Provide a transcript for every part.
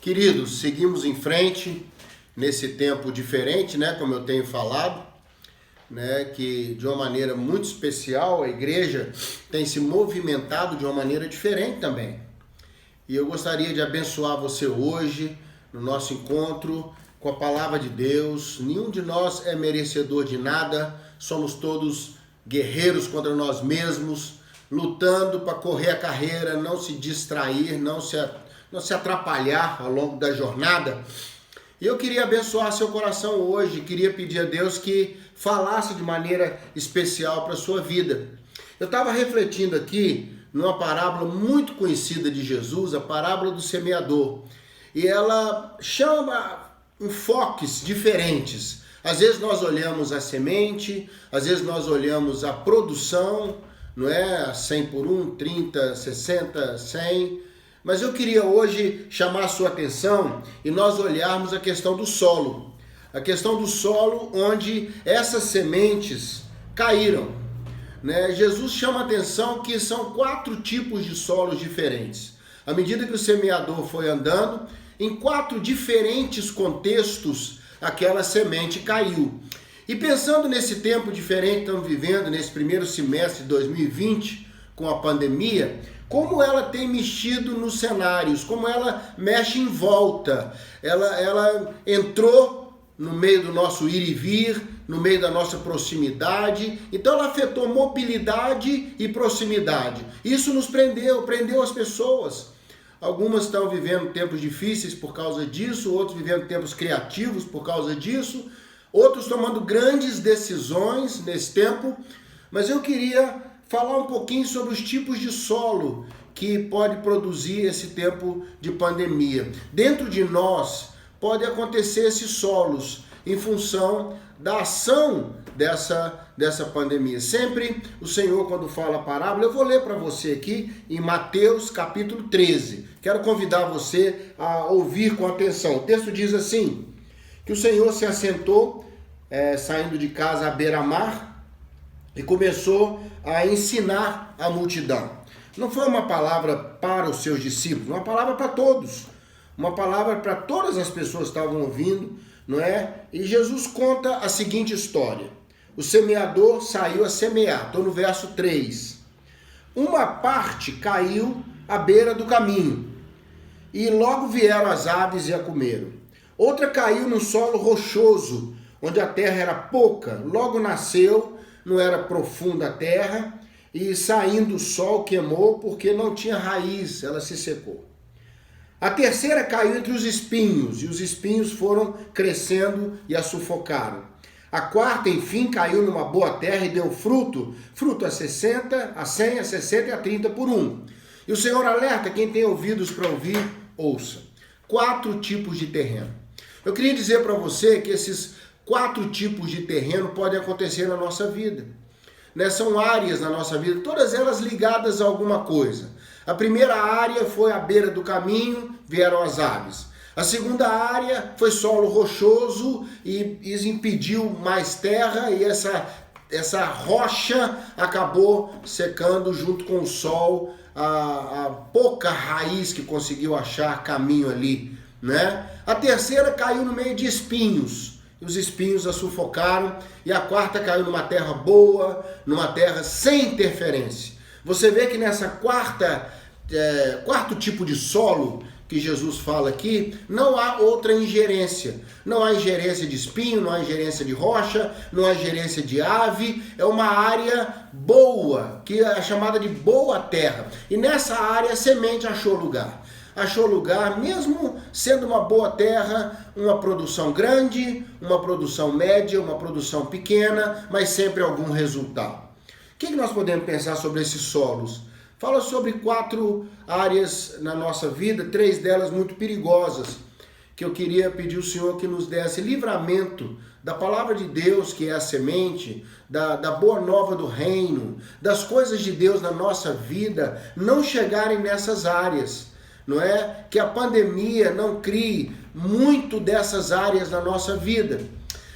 Queridos, seguimos em frente nesse tempo diferente, né, como eu tenho falado, né, que de uma maneira muito especial a igreja tem se movimentado de uma maneira diferente também. E eu gostaria de abençoar você hoje no nosso encontro com a palavra de Deus. Nenhum de nós é merecedor de nada, somos todos guerreiros contra nós mesmos, lutando para correr a carreira, não se distrair, não se atrapalhar ao longo da jornada. E eu queria abençoar seu coração hoje, queria pedir a Deus que falasse de maneira especial para a sua vida. Eu estava refletindo aqui numa parábola muito conhecida de Jesus, a parábola do semeador. E ela chama enfoques diferentes. Às vezes nós olhamos a semente, às vezes nós olhamos a produção, não é? 100 por 1, 30, 60, 100. Mas eu queria hoje chamar a sua atenção e nós olharmos a questão do solo. A questão do solo onde essas sementes caíram, né? Jesus chama a atenção que são 4 tipos de solos diferentes. À medida que o semeador foi andando, em 4 diferentes contextos, aquela semente caiu. E pensando nesse tempo diferente que estamos vivendo, nesse primeiro semestre de 2020, com a pandemia, como ela tem mexido nos cenários, como ela mexe em volta. Ela entrou no meio do nosso ir e vir, no meio da nossa proximidade. Então ela afetou mobilidade e proximidade. Isso nos prendeu as pessoas. Algumas estão vivendo tempos difíceis por causa disso, outros vivendo tempos criativos por causa disso, outros tomando grandes decisões nesse tempo. Mas eu queria falar um pouquinho sobre os tipos de solo que pode produzir esse tempo de pandemia. Dentro de nós pode acontecer esses solos em função da ação dessa pandemia. Sempre o Senhor, quando fala a parábola, eu vou ler para você aqui em Mateus capítulo 13. Quero convidar você a ouvir com atenção. O texto diz assim, que o Senhor se assentou, saindo de casa à beira-mar, e começou a ensinar a multidão. Não foi uma palavra para os seus discípulos, uma palavra para todos. Uma palavra para todas as pessoas que estavam ouvindo, não é? E Jesus conta a seguinte história. O semeador saiu a semear. Estou no verso 3. Uma parte caiu à beira do caminho, e logo vieram as aves e a comeram. Outra caiu no solo rochoso, onde a terra era pouca. Logo nasceu, não era profunda a terra, e saindo o sol queimou, porque não tinha raiz, ela se secou. A terceira caiu entre os espinhos, e os espinhos foram crescendo e a sufocaram. A quarta, enfim, caiu numa boa terra e deu fruto a 60, a 100, a 60 e a 30 por 1. E o Senhor alerta, quem tem ouvidos para ouvir, ouça. 4 tipos de terreno. Eu queria dizer para você que esses 4 tipos de terreno podem acontecer na nossa vida. Né? São áreas na nossa vida, todas elas ligadas a alguma coisa. A primeira área foi à beira do caminho, vieram as aves. A segunda área foi solo rochoso e isso impediu mais terra e essa rocha acabou secando junto com o sol, a pouca raiz que conseguiu achar caminho ali, né? A terceira caiu no meio de espinhos. Os espinhos a sufocaram, e a quarta caiu numa terra boa, numa terra sem interferência. Você vê que nessa quarto tipo de solo que Jesus fala aqui, não há outra ingerência. Não há ingerência de espinho, não há ingerência de rocha, não há ingerência de ave. É uma área boa, que é chamada de boa terra. E nessa área a semente achou lugar. Achou lugar, mesmo sendo uma boa terra, uma produção grande, uma produção média, uma produção pequena, mas sempre algum resultado. O que nós podemos pensar sobre esses solos? Fala sobre 4 áreas na nossa vida, 3 delas muito perigosas, que eu queria pedir ao Senhor que nos desse livramento da palavra de Deus, que é a semente, da boa nova do reino, das coisas de Deus na nossa vida, não chegarem nessas áreas. Não é? Que a pandemia não crie muito dessas áreas na nossa vida.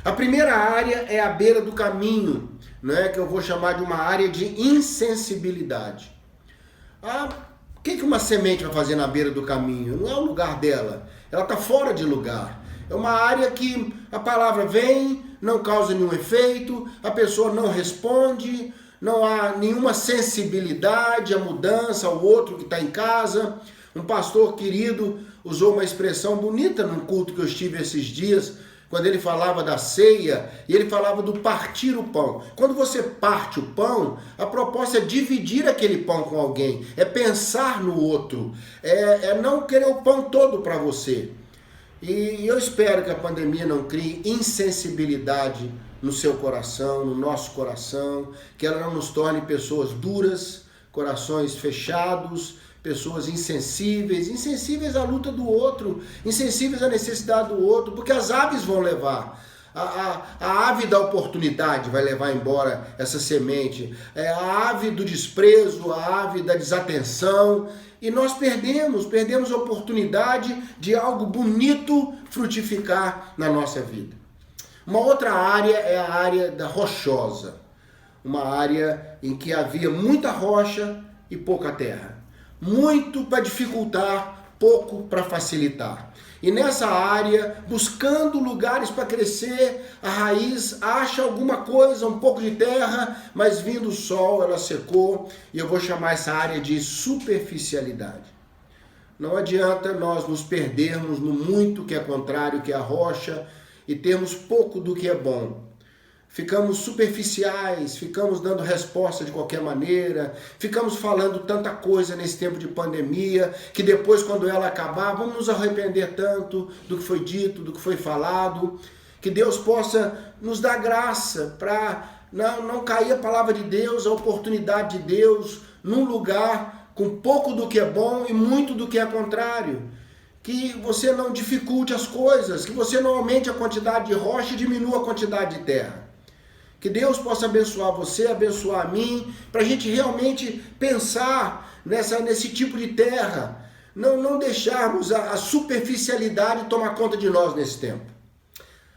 A primeira área é a beira do caminho, não é? Que eu vou chamar de uma área de insensibilidade. Há O que uma semente vai fazer na beira do caminho? Não é o lugar dela. Ela está fora de lugar. É uma área que a palavra vem, não causa nenhum efeito, a pessoa não responde, não há nenhuma sensibilidade à mudança, ao outro que está em casa. Um pastor querido usou uma expressão bonita num culto que eu estive esses dias, quando ele falava da ceia, e ele falava do partir o pão. Quando você parte o pão, a proposta é dividir aquele pão com alguém, é pensar no outro, é não querer o pão todo para você. E eu espero que a pandemia não crie insensibilidade no seu coração, no nosso coração, que ela não nos torne pessoas duras, corações fechados, pessoas insensíveis à luta do outro, insensíveis à necessidade do outro, porque as aves vão levar. A ave da oportunidade vai levar embora essa semente, a ave do desprezo, a ave da desatenção, e nós perdemos a oportunidade de algo bonito frutificar na nossa vida. Uma outra área é a área da rochosa, uma área em que havia muita rocha e pouca terra. Muito para dificultar, pouco para facilitar. E nessa área, buscando lugares para crescer, a raiz acha alguma coisa, um pouco de terra, mas vindo o sol, ela secou, e eu vou chamar essa área de superficialidade. Não adianta nós nos perdermos no muito que é contrário, que é a rocha, e termos pouco do que é bom. Ficamos superficiais, ficamos dando resposta de qualquer maneira, ficamos falando tanta coisa nesse tempo de pandemia, que depois, quando ela acabar, vamos nos arrepender tanto do que foi dito, do que foi falado. Que Deus possa nos dar graça para não cair a palavra de Deus, a oportunidade de Deus, num lugar com pouco do que é bom e muito do que é contrário. Que você não dificulte as coisas, que você não aumente a quantidade de rocha e diminua a quantidade de terra. Que Deus possa abençoar você, abençoar a mim, para a gente realmente pensar nesse tipo de terra. Não deixarmos a superficialidade tomar conta de nós nesse tempo.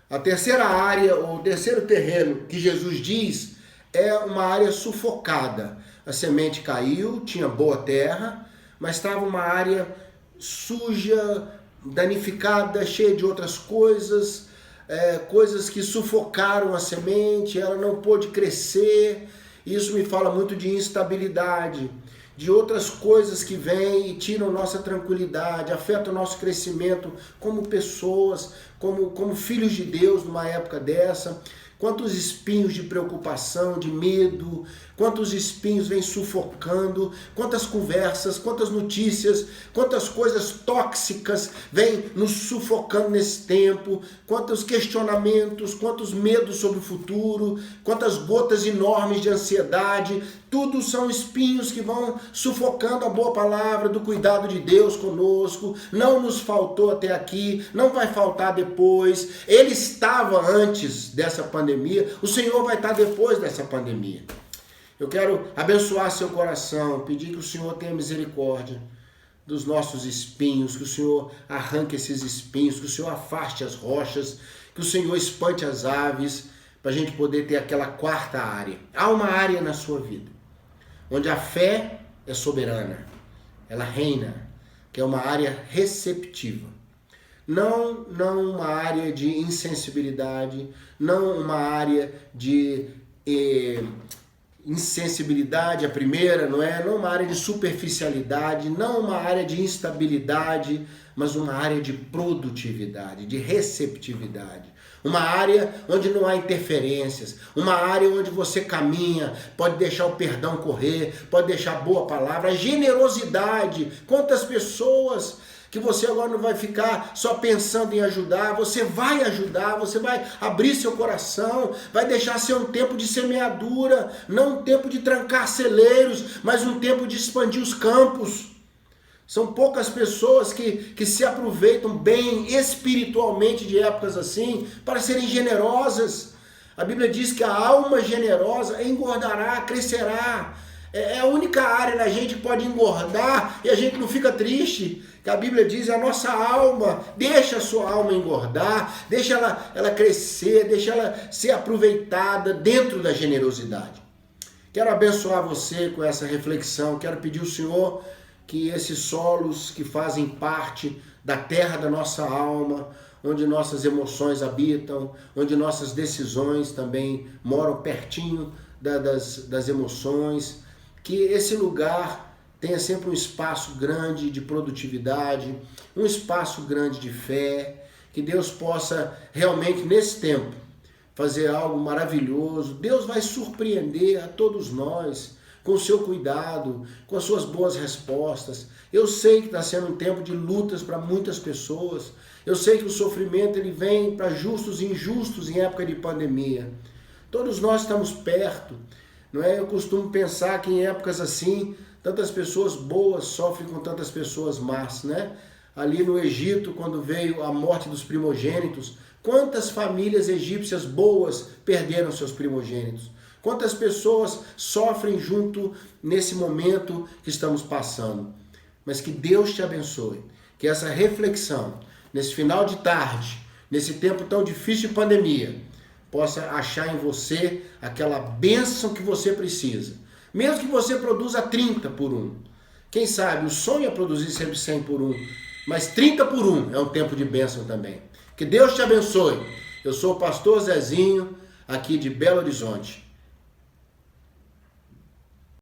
A terceira área, o terceiro terreno que Jesus diz, é uma área sufocada. A semente caiu, tinha boa terra, mas estava uma área suja, danificada, cheia de outras coisas, coisas que sufocaram a semente, ela não pôde crescer. Isso me fala muito de instabilidade, de outras coisas que vêm e tiram nossa tranquilidade, afetam o nosso crescimento como pessoas, como filhos de Deus numa época dessa. Quantos espinhos de preocupação, de medo, quantos espinhos vêm sufocando, quantas conversas, quantas notícias, quantas coisas tóxicas vêm nos sufocando nesse tempo, quantos questionamentos, quantos medos sobre o futuro, quantas gotas enormes de ansiedade. Tudo são espinhos que vão sufocando a boa palavra do cuidado de Deus conosco. Não nos faltou até aqui, não vai faltar depois. Ele estava antes dessa pandemia, o Senhor vai estar depois dessa pandemia. Eu quero abençoar seu coração, pedir que o Senhor tenha misericórdia dos nossos espinhos, que o Senhor arranque esses espinhos, que o Senhor afaste as rochas, que o Senhor espante as aves, para a gente poder ter aquela quarta área. Há uma área na sua vida onde a fé é soberana, ela reina, que é uma área receptiva. Não uma área de insensibilidade, não uma área de insensibilidade, a primeira, não uma área de superficialidade, não uma área de instabilidade, mas uma área de produtividade, de receptividade. Uma área onde não há interferências, uma área onde você caminha, pode deixar o perdão correr, pode deixar a boa palavra, a generosidade. Quantas pessoas que você agora não vai ficar só pensando em ajudar, você vai ajudar, você vai abrir seu coração, vai deixar ser um tempo de semeadura, não um tempo de trancar celeiros, mas um tempo de expandir os campos. São poucas pessoas que se aproveitam bem espiritualmente de épocas assim para serem generosas. A Bíblia diz que a alma generosa engordará, crescerá. É a única área da gente que pode engordar e a gente não fica triste. Que a Bíblia diz, a nossa alma, deixa a sua alma engordar, deixa ela crescer, deixa ela ser aproveitada dentro da generosidade. Quero abençoar você com essa reflexão, quero pedir ao Senhor que esses solos que fazem parte da terra da nossa alma, onde nossas emoções habitam, onde nossas decisões também moram pertinho das emoções, que esse lugar tenha sempre um espaço grande de produtividade, um espaço grande de fé, que Deus possa realmente nesse tempo fazer algo maravilhoso. Deus vai surpreender a todos nós com o seu cuidado, com as suas boas respostas. Eu sei que está sendo um tempo de lutas para muitas pessoas. Eu sei que o sofrimento ele vem para justos e injustos em época de pandemia. Todos nós estamos perto, não é? Eu costumo pensar que em épocas assim, tantas pessoas boas sofrem com tantas pessoas más, né? Ali no Egito, quando veio a morte dos primogênitos, quantas famílias egípcias boas perderam seus primogênitos? Quantas pessoas sofrem junto nesse momento que estamos passando? Mas que Deus te abençoe, que essa reflexão, nesse final de tarde, nesse tempo tão difícil de pandemia, possa achar em você aquela bênção que você precisa. Mesmo que você produza 30 por 1. Quem sabe, o sonho é produzir sempre 100 por 1, mas 30 por 1 é um tempo de bênção também. Que Deus te abençoe. Eu sou o pastor Zezinho, aqui de Belo Horizonte.